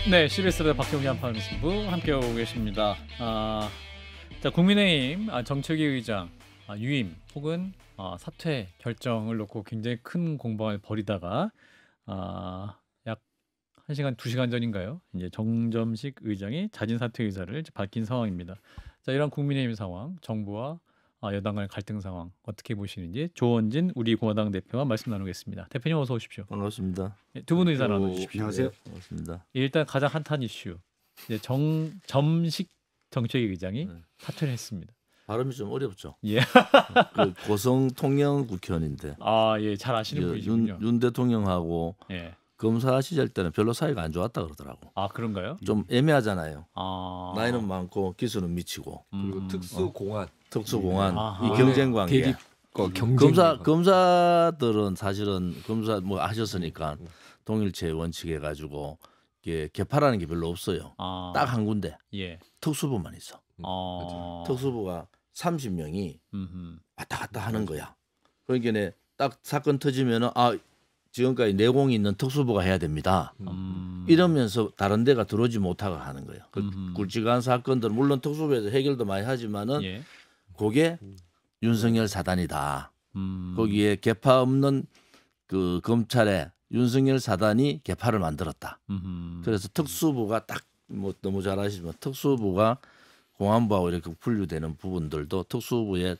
네, CBS 라디오 박경희 한판 승부 함께하고 계십니다. 자, 국민의힘 정책위 의장 유임 혹은 사퇴 결정을 놓고 굉장히 큰 공방을 벌이다가 약 1시간, 2시간 전인가요? 이제 정점식 의장이 자진 사퇴 의사를 이제 밝힌 상황입니다. 자, 이런 국민의힘 상황, 정부와 여당 간 갈등 상황 어떻게 보시는지 조원진 우리 공화당 대표와 말씀 나누겠습니다. 대표님 어서 오십시오. 반갑습니다. 두 분 의사 나눠주십시오. 안녕하세요. 반갑습니다. 일단 가장 핫한 이슈, 이제 점식 정책위 의장이 사퇴를 했습니다. 발음이 좀 어렵죠. 예. 그 고성 통영 국회의원인데 예, 잘 아시는 분이시군요. 윤 대통령하고 예. 검사 시절 때는 별로 사이가 안 좋았다 그러더라고. 그런가요? 좀 애매하잖아요. 나이는 많고 기술은 미치고. 그리고 특수공안, 특수공안 아하. 이 경쟁 관계. 대립 경쟁. 검사들은 사실은 검사 뭐 하셨으니까 동일체 원칙해 가지고 이게 개파라는 게 별로 없어요. 딱 한 군데 예. 특수부만 있어. 특수부가 30명이 왔다 갔다 하는 거야. 그러니까 딱 사건 터지면은 지금까지 내공이 있는 특수부가 해야 됩니다. 이러면서 다른 데가 들어오지 못하고 하는 거예요. 굵직한 사건들 물론 특수부에서 해결도 많이 하지만은 예. 그게 윤석열 사단이다. 거기에 개파 없는 그 검찰에 윤석열 사단이 개파를 만들었다. 그래서 특수부가 딱 뭐 너무 잘 아시지만 특수부가 공안부하고 이렇게 분류되는 부분들도 특수부의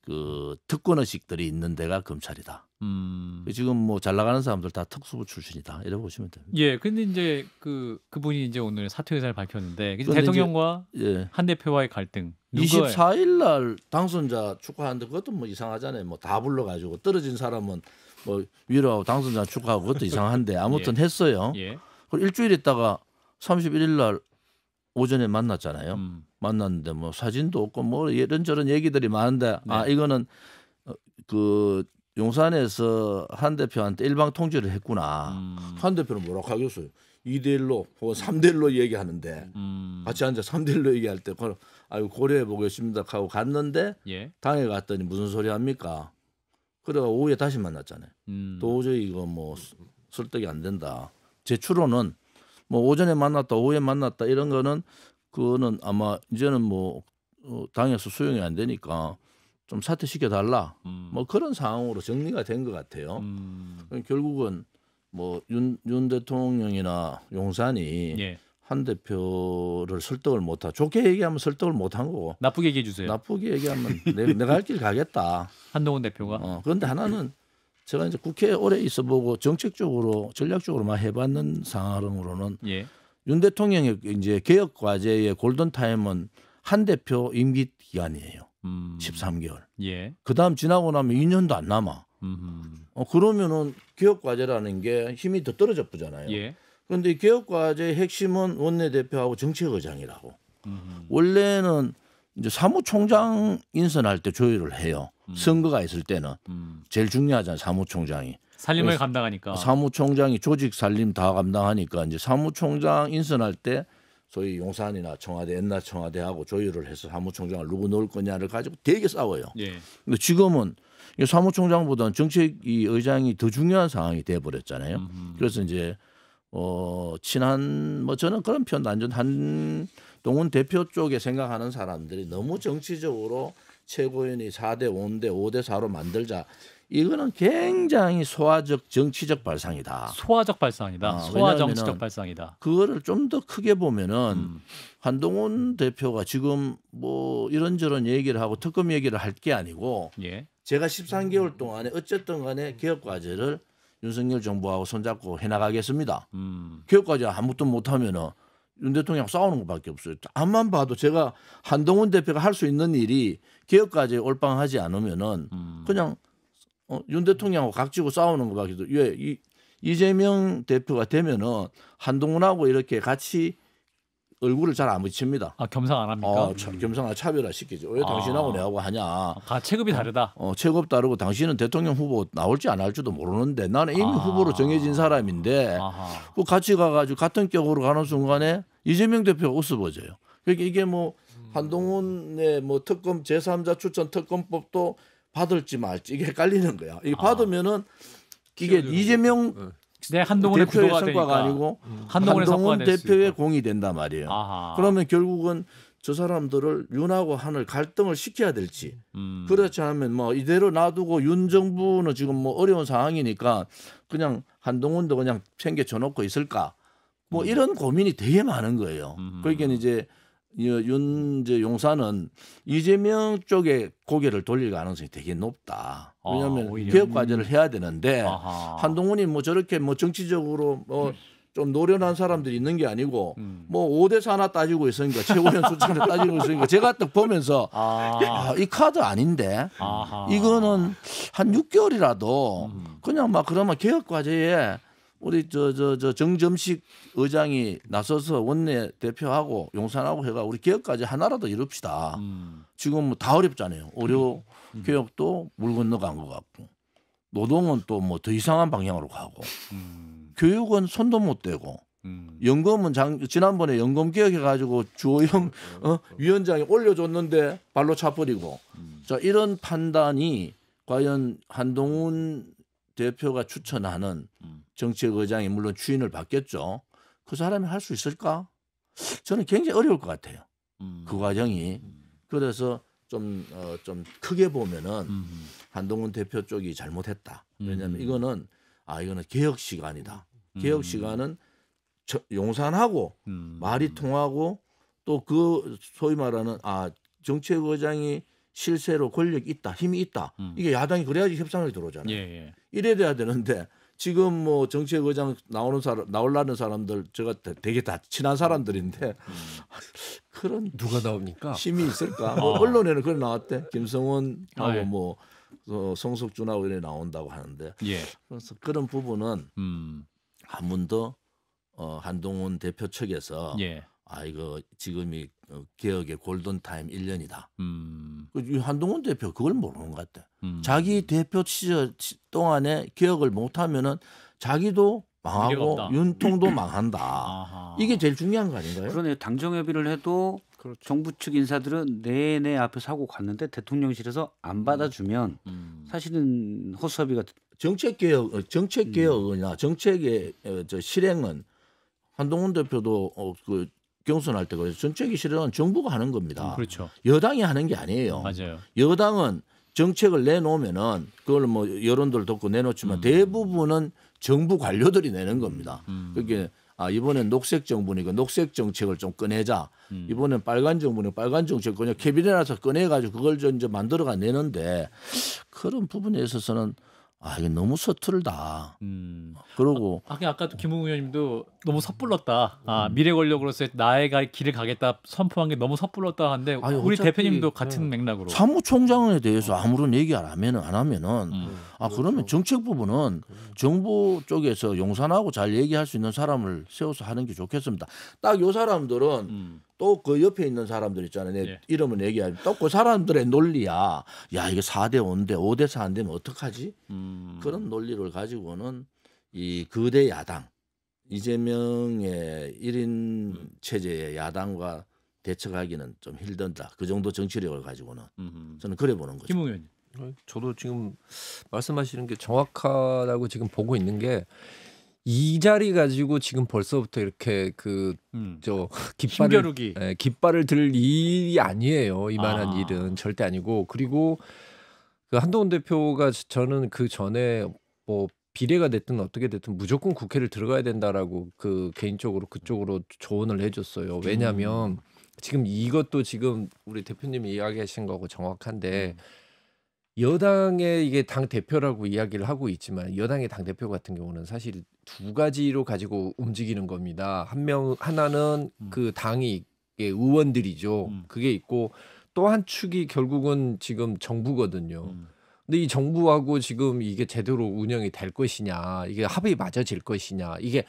그 특권 의식들이 있는 데가 검찰이다. 지금 뭐 잘 나가는 사람들 다 특수부 출신이다. 이렇게 보시면 됩니다. 예, 근데 이제 그분이 이제 오늘 사퇴 의사를 밝혔는데 그런데 대통령과 예. 한 대표와의 갈등. 24일 날 당선자 축하하는데 그것도 뭐 이상하잖아요. 뭐 다 불러가지고 떨어진 사람은 뭐 위로하고 당선자 축하하고 그것도 이상한데 아무튼 했어요. 예. 그리고 일주일 있다가 31일 날 오전에 만났잖아요. 만났는데 뭐 사진도 없고 뭐 이런저런 얘기들이 많은데 네. 이거는 그 용산에서 한 대표한테 일방 통지를 했구나. 한 대표는 뭐라고 하겠어요. 2대1로 혹은 3대1로 얘기하는데 같이 앉아 3대1로 얘기할 때 고려해 보겠습니다 하고 갔는데 예. 당에 갔더니 무슨 소리 합니까? 그래가 오후에 다시 만났잖아요. 도저히 이거 뭐 설득이 안 된다. 제 추론은 뭐 오전에 만났다 오후에 만났다 이런 거는 그거는 아마 이제는 뭐 당에서 수용이 안 되니까 좀 사퇴시켜 달라. 뭐 그런 상황으로 정리가 된 것 같아요. 결국은 뭐 윤 대통령이나 용산이 예. 한 대표를 설득을 못하. 좋게 얘기하면 설득을 못한 거고. 나쁘게 얘기해 주세요. 나쁘게 얘기하면 내가 할 길 가겠다. 한동훈 대표가. 그런데 하나는 제가 이제 국회에 오래 있어보고 정책적으로 전략적으로만 해봤는 상황으로는 예. 윤 대통령의 이제 개혁 과제의 골든 타임은 한 대표 임기 기간이에요. 13개월. 예. 그 다음 지나고 나면 2년도 안 남아. 그러면은 개혁 과제라는 게 힘이 더 떨어져 보잖아요. 예. 그런데 이 개혁 과제의 핵심은 원내대표하고 정책의장이라고. 원래는 이제 사무총장 인선할 때 조율을 해요. 선거가 있을 때는 제일 중요하잖아요. 사무총장이. 살림을 감당하니까. 사무총장이 조직 살림 다 감당하니까 이제 사무총장 인선할 때 소위 용산이나 청와대 옛날 청와대하고 조율을 해서 사무총장을 누구 넣을 거냐를 가지고 되게 싸워요. 예. 근데 지금은 이 사무총장보다는 정책위 의장이 더 중요한 상황이 돼 버렸잖아요. 그래서 이제 친한 뭐 저는 그런 표현도 안 좋은 한동훈 대표 쪽에 생각하는 사람들이 너무 정치적으로 최고위원이 4대 5대 5대 4로 만들자. 이거는 굉장히 소화적 정치적 발상이다. 소화적 발상이다. 소화 정치적 발상이다. 그거를 좀 더 크게 보면은 한동훈 대표가 지금 뭐 이런저런 얘기를 하고 특검 얘기를 할 게 아니고 예. 제가 13개월 동안에 어쨌든 간에 개혁 과제를 윤석열 정부하고 손잡고 해나가겠습니다. 개혁 과제 아무것도 못하면은 윤 대통령 싸우는 것밖에 없어요. 앞만 봐도 제가 한동훈 대표가 할 수 있는 일이 개혁 과제에 올빵하지 않으면은 그냥 윤 대통령하고 각지고 싸우는 것밖에 없어요. 왜 이재명 대표가 되면은 한동훈하고 이렇게 같이 얼굴을 잘 안 붙입니다. 겸상 안 합니까? 겸상을 차별화 시키죠. 왜 당신하고 내하고 하냐. 체급이 다르다. 체급 다르고 당신은 대통령 후보 나올지 안 할지도 모르는데 나는 이미 후보로 정해진 사람인데 그 같이 가가지고 같은 격으로 가는 순간에 이재명 대표가 웃어보져요. 그러니까 이게 뭐 한동훈의 뭐 특검 제3자 추천 특검법도 받을지 말지 이게 헷갈리는 거야. 이게 받으면은 이게 이재명 내 한동훈의 대표의 구도가 성과가 되니까. 아니고 한동훈의 성과가 한동훈 될 수 대표의 있고. 공이 된단 말이에요. 아하. 그러면 결국은 저 사람들을 윤하고 한을 갈등을 시켜야 될지 그렇지 않으면 뭐 이대로 놔두고 윤 정부는 지금 뭐 어려운 상황이니까 그냥 한동훈도 그냥 챙겨줘 놓고 있을까 뭐 이런 고민이 되게 많은 거예요. 그러니까 이제 윤 용사는 이재명 쪽에 고개를 돌릴 가능성이 되게 높다. 왜냐하면 오히려. 개혁 과제를 해야 되는데 아하. 한동훈이 뭐 저렇게 뭐 정치적으로 뭐 좀 노련한 사람들이 있는 게 아니고 뭐 5대4 하나 따지고 있으니까 최고위원 숫자를 따지고 있으니까 제가 딱 보면서 이 카드 아닌데 아하. 이거는 한 6개월이라도 그냥 막 그러면 개혁 과제에 우리 저 정점식 의장이 나서서 원내 대표하고 용산하고 해가 우리 개혁 과제 하나라도 이룹시다. 지금 뭐 다 어렵잖아요. 의료 개혁도 물 건너간 것 같고 노동은 또 뭐 더 이상한 방향으로 가고 교육은 손도 못 대고 연금은 지난번에 연금 개혁해가지고 주호영 위원장이 올려줬는데 발로 차버리고 자 이런 판단이 과연 한동훈 대표가 추천하는 정책의장이 물론 추인을 받겠죠. 그 사람이 할 수 있을까? 저는 굉장히 어려울 것 같아요. 그 과정이. 그래서 좀 크게 보면은 한동훈 대표 쪽이 잘못했다. 왜냐하면 이거는 개혁 시간이다. 개혁 시간은 용산하고 말이 통하고 또 그 소위 말하는 정책의장이 실세로 권력이 있다, 힘이 있다. 이게 야당이 그래야지 협상을 들어오잖아요. 예. 이래야 돼야 되는데 지금 뭐 정책의장 나오려는 사람들 제가 되게 다 친한 사람들인데 그런 누가 나옵니까? 힘이 있을까? 뭐 언론에는 그래 나왔대. 김성원하고 뭐 성석준하고 이래 나온다고 하는데 그래서 그런 부분은 한 번 더 한동훈 대표 측에서 이거 지금이 개혁의 골든타임 1년이다. 한동훈 대표 그걸 모르는 것 같아. 자기 대표 시절 동안에 개혁을 못하면은 자기도 망하고 윤통도 망한다. 이게 제일 중요한 거 아닌가요? 그러네요. 당정협의를 해도 그렇죠. 정부 측 인사들은 내내 앞에서 하고 갔는데 대통령실에서 안 받아주면 사실은 허수아비가 정책개혁이나 정책의 실행은 한동훈 대표도 그 경선할 때 그래서 정책의 실행은 정부가 하는 겁니다. 그렇죠. 여당이 하는 게 아니에요. 맞아요. 여당은 정책을 내놓으면은 그걸 뭐 여론들 듣고 내놓지만 대부분은 정부 관료들이 내는 겁니다. 그게 이번엔 녹색 정부니까 녹색 정책을 좀 꺼내자. 이번엔 빨간 정부는 빨간 정책 그냥 캐비넷에서 꺼내가지고 그걸 이제 만들어가 내는데 그런 부분에 있어서는 이게 너무 서툴다. 그러고 아까도 김웅 의원님도 너무 섣불렀다. 미래 권력으로서의 나의 길을 가겠다 선포한 게 너무 섣불렀다 하는데 우리 대표님도 같은 맥락으로 사무총장에 대해서 아무런 얘기 안 하면은 그러면 정책 부분은 정부 쪽에서 용산하고 잘 얘기할 수 있는 사람을 세워서 하는 게 좋겠습니다. 딱 요 사람들은 또 그 옆에 있는 사람들 있잖아요. 내 이름은 얘기하지. 또 그 사람들의 논리야. 야 이게 4대 5인데 5대 4 안 되면 어떡하지? 그런 논리를 가지고는 이 거대 야당 이재명의 1인 체제의 야당과 대처하기는 좀 힘들다. 그 정도 정치력을 가지고는 저는 그래 보는 거죠. 김웅 의원님. 저도 지금 말씀하시는 게 정확하다고 지금 보고 있는 게 이 자리 가지고 지금 벌써부터 이렇게 깃발을 들 일이 아니에요. 이만한 일은 절대 아니고 그리고 그 한동훈 대표가 저는 그 전에 뭐 비례가 됐든 어떻게 됐든 무조건 국회를 들어가야 된다라고 그 개인적으로 그쪽으로 조언을 해줬어요. 왜냐하면 지금 이것도 지금 우리 대표님이 이야기하신 거고 정확한데 여당의 이게 당 대표라고 이야기를 하고 있지만 여당의 당 대표 같은 경우는 사실 두 가지로 가지고 움직이는 겁니다. 하나는 그 당이 의원들이죠. 그게 있고 또 한 축이 결국은 지금 정부거든요. 근데 이 정부하고 지금 이게 제대로 운영이 될 것이냐, 이게 합이 맞아질 것이냐, 이게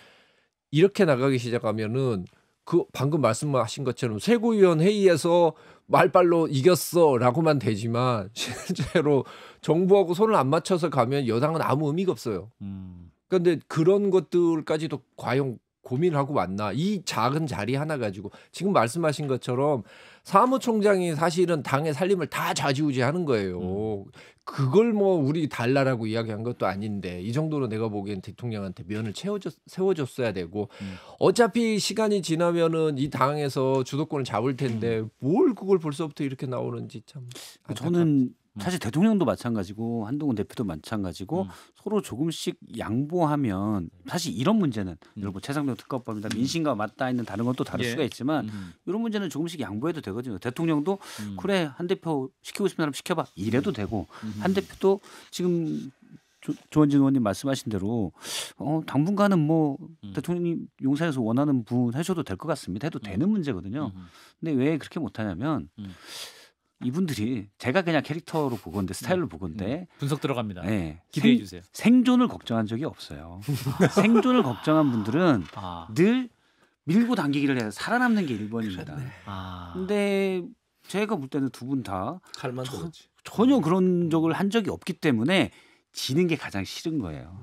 이렇게 나가기 시작하면은 그 방금 말씀하신 것처럼 최고위원 회의에서 말빨로 이겼어라고만 되지만 실제로 정부하고 손을 안 맞춰서 가면 여당은 아무 의미가 없어요. 그런데 그런 것들까지도 과연 고민하고 왔나? 이 작은 자리 하나 가지고 지금 말씀하신 것처럼 사무총장이 사실은 당의 살림을 다 좌지우지하는 거예요. 그걸 뭐 우리 달라라고 이야기한 것도 아닌데 이 정도로 내가 보기엔 대통령한테 면을 세워줬어야 되고 어차피 시간이 지나면은 이 당에서 주도권을 잡을 텐데 뭘 그걸 벌써부터 이렇게 나오는지 참 저는 사실 대통령도 마찬가지고 한동훈 대표도 마찬가지고 서로 조금씩 양보하면 사실 이런 문제는 여러분 최상병 특검법입니다. 민심과 맞닿아 있는 다른 건 또 다를 수가 있지만 이런 문제는 조금씩 양보해도 되거든요. 대통령도 그래 한 대표 시키고 싶은 사람 시켜봐 이래도 되고 한 대표도 지금 조원진 의원님 말씀하신 대로 당분간은 뭐 대통령님 용산에서 원하는 분 해줘도 될 것 같습니다. 해도 되는 문제거든요. 근데 왜 그렇게 못하냐면 이분들이 제가 그냥 캐릭터로 보건데 스타일로 보건데 분석 들어갑니다. 네, 기대해 주세요. 생존을 걱정한 적이 없어요. 생존을 걱정한 분들은 늘 밀고 당기기를 해서 살아남는 게 1번입니다. 근데 제가 볼 때는 두 분 다 칼만 들었지. 전혀 그런 적을 한 적이 없기 때문에 지는 게 가장 싫은 거예요.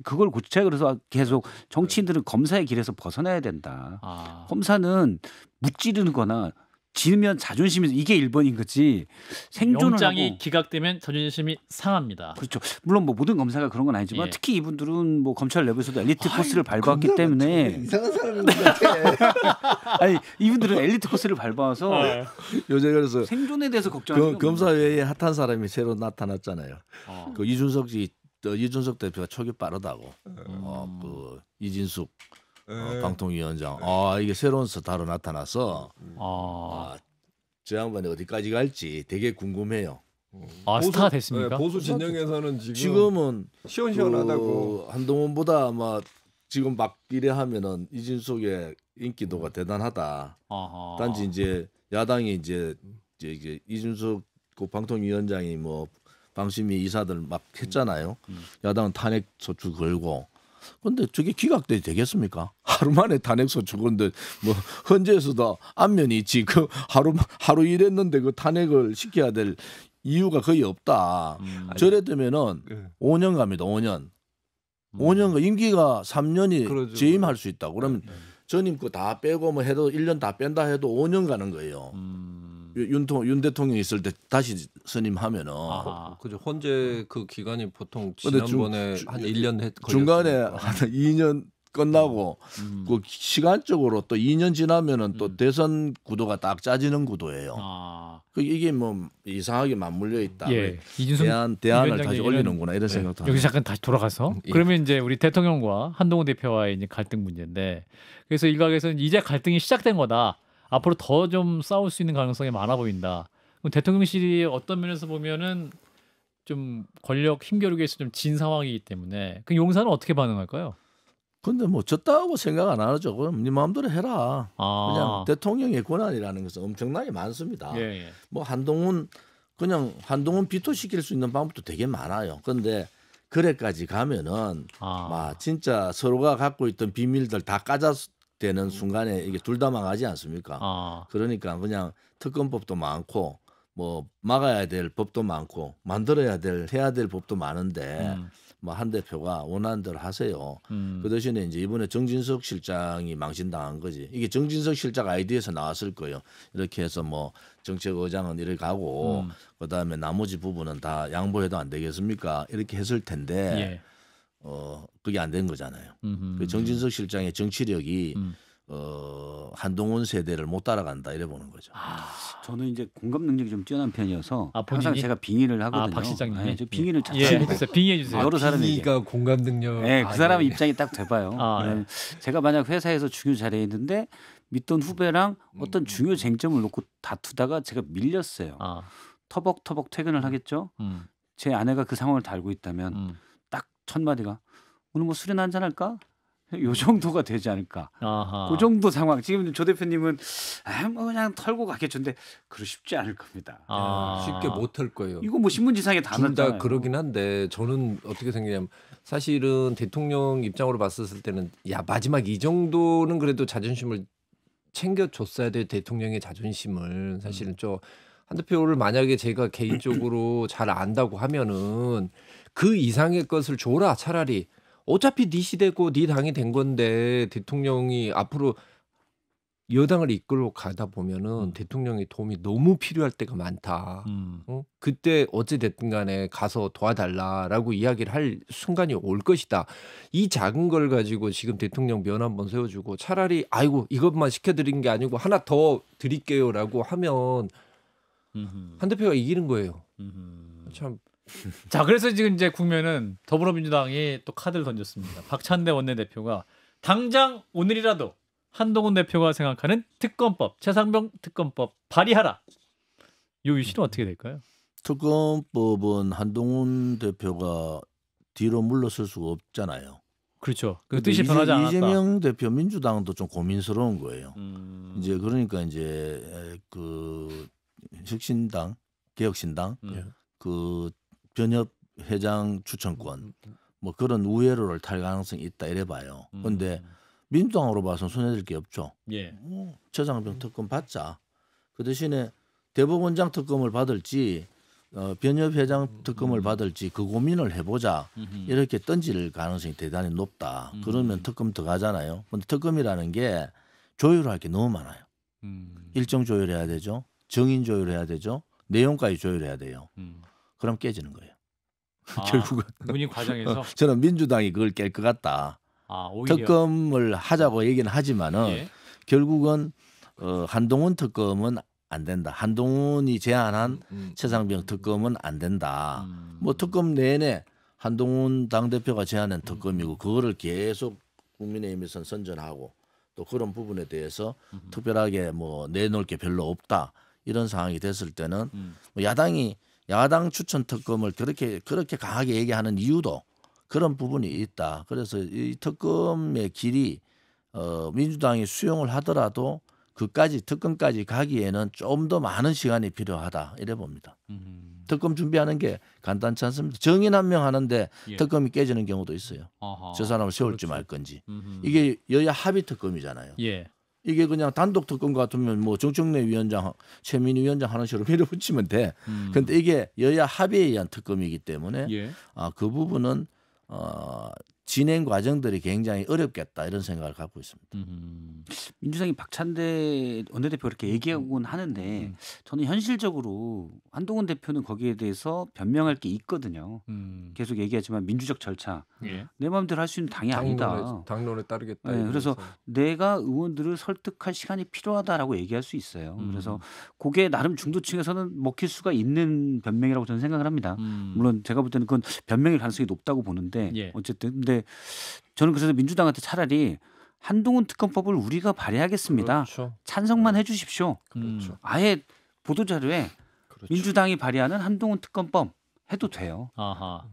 그걸 고쳐야 그래서 계속 정치인들은 검사의 길에서 벗어나야 된다. 검사는 무찌르는 거나 지면 자존심이 이게 1번인 거지. 생존을 영장이 하고. 기각되면 자존심이 상합니다. 그렇죠. 물론 뭐 모든 검사가 그런 건 아니지만 특히 이분들은 뭐 검찰 내부에서도 엘리트 코스를 밟았기 때문에 이상한 사람인 것 같아. 아니 이분들은 엘리트 코스를 밟아서 요새 그래서 생존에 대해서 걱정하는 검사 외에 핫한 사람이 새로 나타났잖아요. 그 이준석 대표가 촉이 빠르다고. 그 이진숙 방통위원장. 이게 새로운 스타로 나타나서 저 양반이 어디까지 갈지 되게 궁금해요. 스타가 됐습니까? 보수 진영에서는 지금은 시원시원하다고. 한동훈보다 뭐 지금 막 이래 하면은 이진숙의 인기도가 대단하다. 단지 이제 야당이 이제 이준석 그 방통위원장이 뭐 방심위 이사들 막 했잖아요. 야당은 탄핵 소추 걸고. 근데 저게 기각돼 되겠습니까? 하루 만에 탄핵 소추 건데 뭐 헌재에서도 안면이 있지. 그 하루 일했는데 그 탄핵을 시켜야 될 이유가 거의 없다. 저래 되면은 5년 갑니다. 5년. 5년 임기가 3년이 그러죠. 재임할 수 있다. 그러면 전임 거 다 빼고 뭐 해도 1년 다 뺀다 해도 5년 가는 거예요. 윤 대통령이 있을 때 다시 선임하면은 그죠. 헌재 그 기간이 보통 지난번에 한 1년 중간에 한 2년 끝나고 그 시간적으로 또 2년 지나면은 또 대선 구도가 딱 짜지는 구도예요. 이게 뭐 이상하게 맞물려 있다. 이준석 대안을 다시 올리는구나 이런 생각도 여기 잠깐 다시 돌아가서 그러면 이제 우리 대통령과 한동훈 대표와의 이제 갈등 문제인데 그래서 일각에서는 이제 갈등이 시작된 거다. 앞으로 더 좀 싸울 수 있는 가능성이 많아 보인다. 그럼 대통령실이 어떤 면에서 보면은 좀 권력 힘겨루기에서 좀 진 상황이기 때문에 그 용산은 어떻게 반응할까요? 근데 뭐 졌다고 생각 안 하죠. 그럼 네 마음대로 해라. 그냥 대통령의 권한이라는 것은 엄청나게 많습니다. 뭐 한동훈 비토시킬 수 있는 방법도 되게 많아요. 그런데 그래까지 가면은 진짜 서로가 갖고 있던 비밀들 다 까졌되는 순간에 이게 둘 다 망하지 않습니까? 그러니까 그냥 특검법도 많고 뭐 막아야 될 법도 많고 만들어야 될 해야 될 법도 많은데 뭐 한 대표가 원하는 대로 하세요. 그 대신에 이제 이번에 정진석 실장이 망신당한 거지. 이게 정진석 실장 아이디에서 나왔을 거예요. 이렇게 해서 뭐 정책의장은 이렇게 가고 그다음에 나머지 부분은 다 양보해도 안 되겠습니까? 이렇게 했을 텐데 그게 안 된 거잖아요. 그 정진석 실장의 정치력이 한동훈 세대를 못 따라간다 이래 보는 거죠. 저는 이제 공감 능력이 좀 뛰어난 편이어서 본인이? 항상 제가 빙의를 하거든요. 박 시장님. 저 빙의를 자주 빙의해 주세요. 여러 사람에게. 빙의가 공감 능력. 그 사람의 입장이 딱 돼봐요. 제가 만약 회사에서 중요 자리에 있는데 믿던 후배랑 어떤 중요 쟁점을 놓고 다투다가 제가 밀렸어요. 터벅터벅 퇴근을 하겠죠. 제 아내가 그 상황을 다 알고 있다면 딱 첫 마디가 오늘 뭐 술이나 한잔 할까? 요 정도가 되지 않을까. 그 정도 상황. 지금 조 대표님은 뭐 그냥 털고 가겠죠인데 그러 쉽지 않을 겁니다. 쉽게 못 할 거예요. 이거 뭐 신문지상에 다 둘 다 났잖아요. 그러긴 한데 저는 어떻게 생각하냐면 사실은 대통령 입장으로 봤었을 때는 마지막 이 정도는 그래도 자존심을 챙겨줬어야 돼. 대통령의 자존심을 사실은 한 대표를 만약에 제가 개인적으로 잘 안다고 하면은 그 이상의 것을 줘라 차라리. 어차피 네 시대고 네 당이 된 건데 대통령이 앞으로 여당을 이끌고 가다 보면은 대통령의 도움이 너무 필요할 때가 많다. 그때 어찌 됐든 간에 가서 도와달라라고 이야기를 할 순간이 올 것이다. 이 작은 걸 가지고 지금 대통령 면 한번 세워주고 차라리 아이고 이것만 시켜드린 게 아니고 하나 더 드릴게요라고 하면 한 대표가 이기는 거예요. 참. 자, 그래서 지금 이제 국면은 더불어민주당이 또 카드를 던졌습니다. 박찬대 원내대표가 당장 오늘이라도 한동훈 대표가 생각하는 특검법, 최상병 특검법 발의하라. 이 이슈는 어떻게 될까요? 특검법은 한동훈 대표가 뒤로 물러설 수가 없잖아요. 그렇죠. 그 뜻이 변하지 않았다. 이재명 대표 민주당도 좀 고민스러운 거예요. 이제 그러니까 이제 그 혁신당, 개혁신당, 그 변협 회장 추천권 뭐 그런 우회로를 탈 가능성이 있다 이래 봐요. 그런데 민주당으로 봐서는 손해될 게 없죠. 예. 최상병 특검 받자. 그 대신에 대법원장 특검을 받을지 변협 회장 특검을 받을지 그 고민을 해보자. 이렇게 던질 가능성이 대단히 높다. 그러면 특검 들어가잖아요. 근데 특검이라는 게 조율할 게 너무 많아요. 일정 조율해야 되죠. 정인 조율해야 되죠. 내용까지 조율해야 돼요. 그럼 깨지는 거예요. 결국은 문의 과정에서 저는 민주당이 그걸 깰 것 같다. 오히려. 특검을 하자고 얘기는 하지만은 예. 결국은 한동훈 특검은 안 된다. 한동훈이 제안한 최상병 특검은 안 된다. 뭐 특검 내내 한동훈 당대표가 제안한 특검이고 그거를 계속 국민의힘에서는 선전하고 또 그런 부분에 대해서 특별하게 뭐 내놓을 게 별로 없다. 이런 상황이 됐을 때는 뭐 야당이 야당 추천 특검을 그렇게 강하게 얘기하는 이유도 그런 부분이 있다. 그래서 이 특검의 길이 민주당이 수용을 하더라도 그까지 특검까지 가기에는 좀 더 많은 시간이 필요하다 이래 봅니다. 특검 준비하는 게 간단치 않습니다. 정인 한 명 하는데 특검이 깨지는 경우도 있어요. 저 사람을 세울지 말 건지. 이게 여야 합의 특검이잖아요. 예. 이게 그냥 단독 특검 같으면 뭐 정청래 위원장, 최민희 위원장 하는 식으로 밀어붙이면 돼. 그런데 이게 여야 합의에 의한 특검이기 때문에 그 부분은 진행 과정들이 굉장히 어렵겠다 이런 생각을 갖고 있습니다. 민주당이 박찬대 원내대표 그렇게 얘기하곤 하는데 저는 현실적으로 한동훈 대표는 거기에 대해서 변명할 게 있거든요. 계속 얘기하지만 민주적 절차 내 마음대로 할 수 있는 당이 아니다. 당론에 따르겠다. 네, 그래서 내가 의원들을 설득할 시간이 필요하다라고 얘기할 수 있어요. 그래서 그게 나름 중도층에서는 먹힐 수가 있는 변명이라고 저는 생각을 합니다. 물론 제가 볼 때는 그건 변명일 가능성이 높다고 보는데 어쨌든 근데 저는 그래서 민주당한테 차라리 한동훈 특검법을 우리가 발의하겠습니다. 그렇죠. 찬성만 해주십시오. 그렇죠. 아예 보도자료에 그렇죠. 민주당이 발의하는 한동훈 특검법 해도 돼요.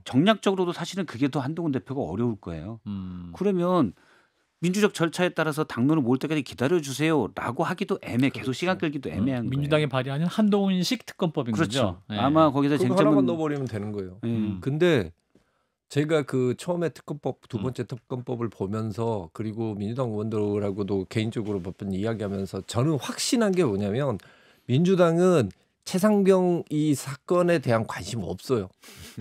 정략적으로도 사실은 그게 더 한동훈 대표가 어려울 거예요. 그러면 민주적 절차에 따라서 당론을 모을 때까지 기다려주세요라고 하기도 애매해. 계속 시간 끌기도 애매한 거예요. 민주당이 발의하는 한동훈식 특검법인 그렇죠. 거죠. 아마 거기서 그거 쟁점은 하나만 넣어버리면 되는 거예요. 근데 제가 그 처음에 특검법 두 번째 특검법을 보면서 그리고 민주당 의원들하고도 개인적으로 몇 번 이야기하면서 저는 확신한 게 뭐냐면 민주당은 최상병 이 사건에 대한 관심 없어요.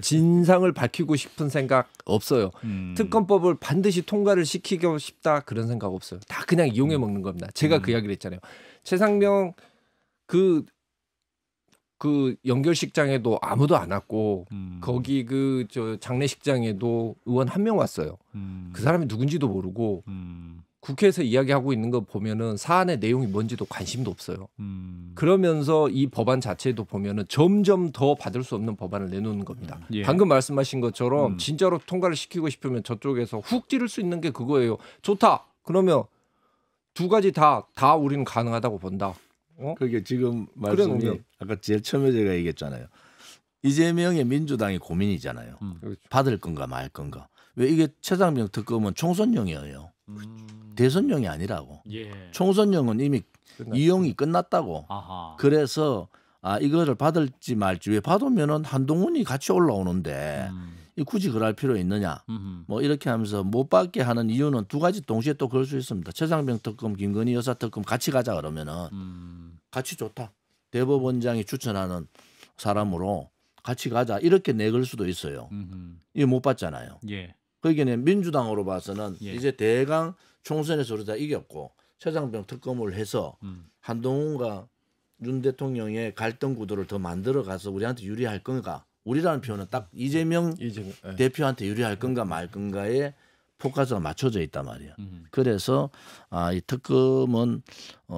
진상을 밝히고 싶은 생각 없어요. 특검법을 반드시 통과를 시키고 싶다 그런 생각 없어요. 다 그냥 이용해 먹는 겁니다. 제가 그 이야기를 했잖아요. 최상병 그 연결식장에도 아무도 안 왔고 거기 그 저 장례식장에도 의원 한 명 왔어요. 그 사람이 누군지도 모르고 국회에서 이야기하고 있는 거 보면은 사안의 내용이 뭔지도 관심도 없어요. 그러면서 이 법안 자체도 보면은 점점 더 받을 수 없는 법안을 내놓는 겁니다. 방금 말씀하신 것처럼 진짜로 통과를 시키고 싶으면 저쪽에서 훅 찌를 수 있는 게 그거예요. 좋다. 그러면 두 가지 다 우리는 가능하다고 본다. 그게 지금 말씀이 아까 제일 처음에 제가 얘기했잖아요. 이재명의 민주당이 고민이잖아요. 받을 건가 말 건가. 왜 이게 최상병 특검은 총선용이에요. 대선용이 아니라고. 총선용은 이미 이용이 끝났다고. 그래서 이거를 받을지 말지 왜 받으면은 한동훈이 같이 올라오는데 굳이 그럴 필요 있느냐. 뭐 이렇게 하면서 못 받게 하는 이유는 두 가지 동시에 또 그럴 수 있습니다. 최상병 특검, 김건희 여사 특검 같이 가자 그러면은 같이 좋다. 대법원장이 추천하는 사람으로 같이 가자 이렇게 내걸 수도 있어요. 이거 못 받잖아요. 거기는 민주당으로 봐서는 예. 이제 대강 총선에서 우리 다 이겼고 최장병 특검을 해서 한동훈과 윤 대통령의 갈등 구도를 더 만들어 가서 우리한테 유리할 건가? 우리라는 표현은 딱 이재명 대표한테 유리할 건가 말 건가에 포커스가 맞춰져 있단 말이야. 그래서 이 특검은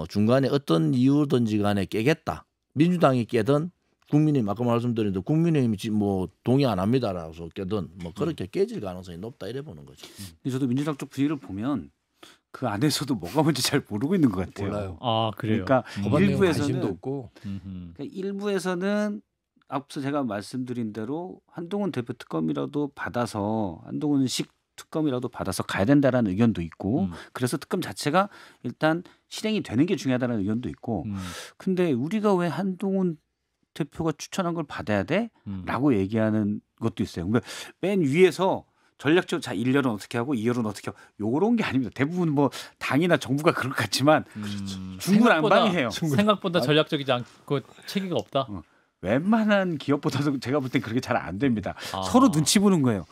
중간에 어떤 이유든지 간에 깨겠다. 민주당이 깨든 국민의힘 아까 말씀드린 대로 국민의힘이 뭐 동의 안 합니다라고 깨든 뭐 그렇게 깨질 가능성이 높다 이래 보는 거죠. 근데 저도 민주당 쪽 분위기를 보면 그 안에서도 뭐가 뭔지 잘 모르고 있는 것 같아요. 몰라요. 아 그래요. 그러니까 관심도 일부에서는 없고. 그러니까 일부에서는 앞서 제가 말씀드린 대로 한동훈 대표 특검이라도 받아서 한동훈식 특검이라도 받아서 가야 된다라는 의견도 있고 그래서 특검 자체가 일단 실행이 되는 게 중요하다는 의견도 있고 근데 우리가 왜 한동훈 대표가 추천한 걸 받아야 돼? 라고 얘기하는 것도 있어요. 그러니까 맨 위에서 전략적으로 자 1열은 어떻게 하고 2열은 어떻게 하고 요런 게 아닙니다. 대부분 뭐 당이나 정부가 그럴 것 같지만 중구난방이에요. 생각보다 전략적이지 않고 체계가 없다. 웬만한 기업보다도 제가 볼 땐 그렇게 잘 안 됩니다. 서로 눈치 보는 거예요.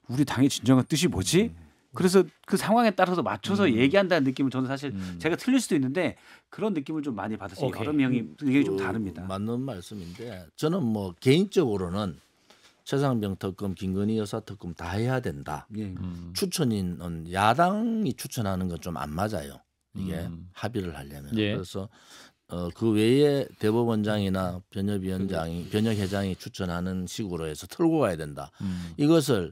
우리 당의 진정한 뜻이 뭐지? 그래서 그 상황에 따라서 맞춰서 얘기한다는 느낌은 저는 사실 제가 틀릴 수도 있는데 그런 느낌을 좀 많이 받았어요. 여러 명이 의견이 좀 다릅니다. 맞는 말씀인데 저는 뭐 개인적으로는 최상병 특검, 김건희 여사 특검 다 해야 된다. 추천인은 야당이 추천하는 건 좀 안 맞아요. 이게 합의를 하려면. 예. 그래서 그 외에 대법원장이나 변협회장이 추천하는 식으로 해서 틀고 가야 된다. 이것을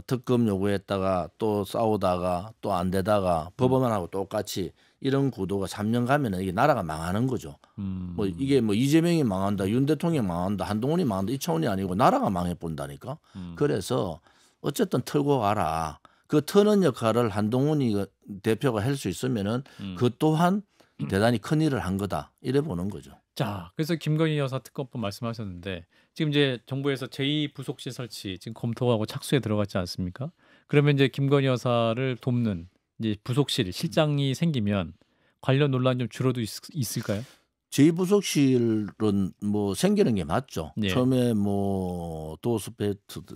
특검 요구했다가 또 싸우다가 또 안 되다가 법원하고 똑같이 이런 구도가 3년 가면은 이게 나라가 망하는 거죠. 뭐 이게 뭐 이재명이 망한다, 윤 대통령이 망한다, 한동훈이 망한다 이 차원이 아니고 나라가 망해 본다니까. 그래서 어쨌든 틀고 가라. 그 트는 역할을 한동훈이 대표가 할 수 있으면은 그 또한 대단히 큰 일을 한 거다. 이래 보는 거죠. 자, 그래서 김건희 여사 특검법 말씀하셨는데 지금 이제 정부에서 제2부속실 설치 지금 검토하고 착수에 들어갔지 않습니까? 그러면 이제 김건희 여사를 돕는 이제 부속실 실장이 생기면 관련 논란 좀 줄어도 있을까요? 제2부속실은 뭐 생기는 게 맞죠. 예. 처음에 뭐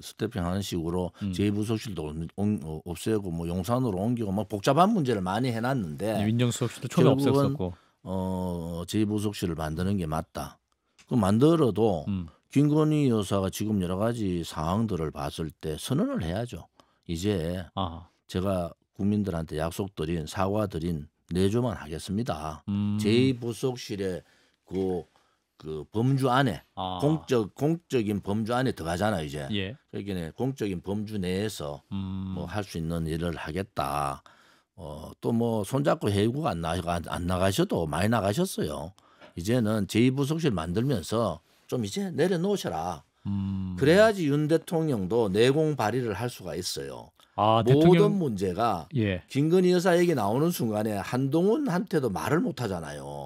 스태핑 하는 식으로 제2부속실도 없애고 뭐 용산으로 옮기고 뭐 복잡한 문제를 많이 해놨는데 민정수석실도 처음에 없었고 제2부속실을 만드는 게 맞다. 그 만들어도 김건희 여사가 지금 여러 가지 상황들을 봤을 때 선언을 해야죠. 이제 제가 국민들한테 약속드린 사과드린 내조만 하겠습니다. 제2부속실의 그 범주 안에 공적인 범주 안에 들어가잖아요 이제. 예. 그러니까 공적인 범주 내에서 뭐 할 수 있는 일을 하겠다. 또 뭐 손잡고 해외국 안 나가셔도 많이 나가셨어요. 이제는 제2부속실 만들면서 좀 이제 내려놓으셔라. 그래야지 윤 대통령도 내공 발휘를 할 수가 있어요. 모든 문제가 김건희 여사 얘기 나오는 순간에 한동훈한테도 말을 못 하잖아요.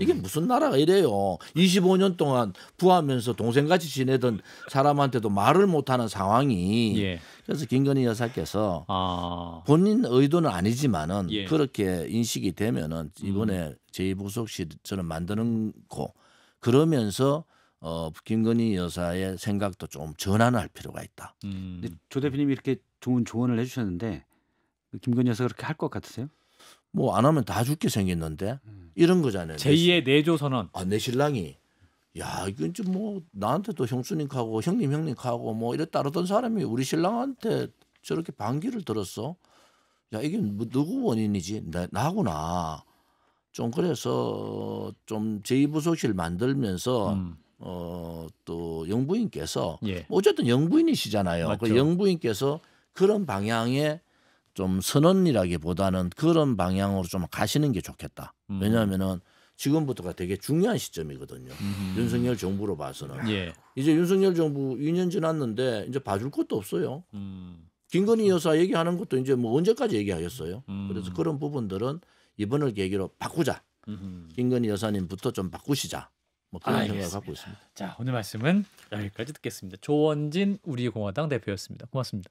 이게 무슨 나라가 이래요. 25년 동안 부하면서 동생같이 지내던 사람한테도 말을 못하는 상황이 그래서 김건희 여사께서 본인 의도는 아니지만은 그렇게 인식이 되면은 이번에 제2부속실 저는 만드는 거 그러면서 김건희 여사의 생각도 좀 전환할 필요가 있다. 근데 조 대표님이 이렇게 좋은 조언을 해주셨는데 김건희 여사 그렇게 할 것 같으세요? 뭐 안 하면 다 죽게 생겼는데 이런 거잖아요. 제2의 내조 선언. 내 신랑이 야 이건 좀 뭐 나한테도 형수님하고 형님하고 뭐 이래 따르던 사람이 우리 신랑한테 저렇게 반기를 들었어. 야 이게 뭐 누구 원인이지? 나구나. 좀 그래서 좀 제2부속실 만들면서 또 영부인께서 어쨌든 영부인이시잖아요. 그 영부인께서 그런 방향의 좀 선언이라기보다는 그런 방향으로 좀 가시는 게 좋겠다. 왜냐하면은 지금부터가 되게 중요한 시점이거든요. 윤석열 정부로 봐서는 이제 윤석열 정부 2년 지났는데 이제 봐줄 것도 없어요. 김건희 여사 얘기하는 것도 이제 뭐 언제까지 얘기하겠어요. 그래서 그런 부분들은 이번을 계기로 바꾸자. 김건희 여사님부터 좀 바꾸시자. 뭐 그런 생각을 갖고 있습니다. 자, 오늘 말씀은 여기까지 듣겠습니다. 조원진 우리공화당 대표였습니다. 고맙습니다.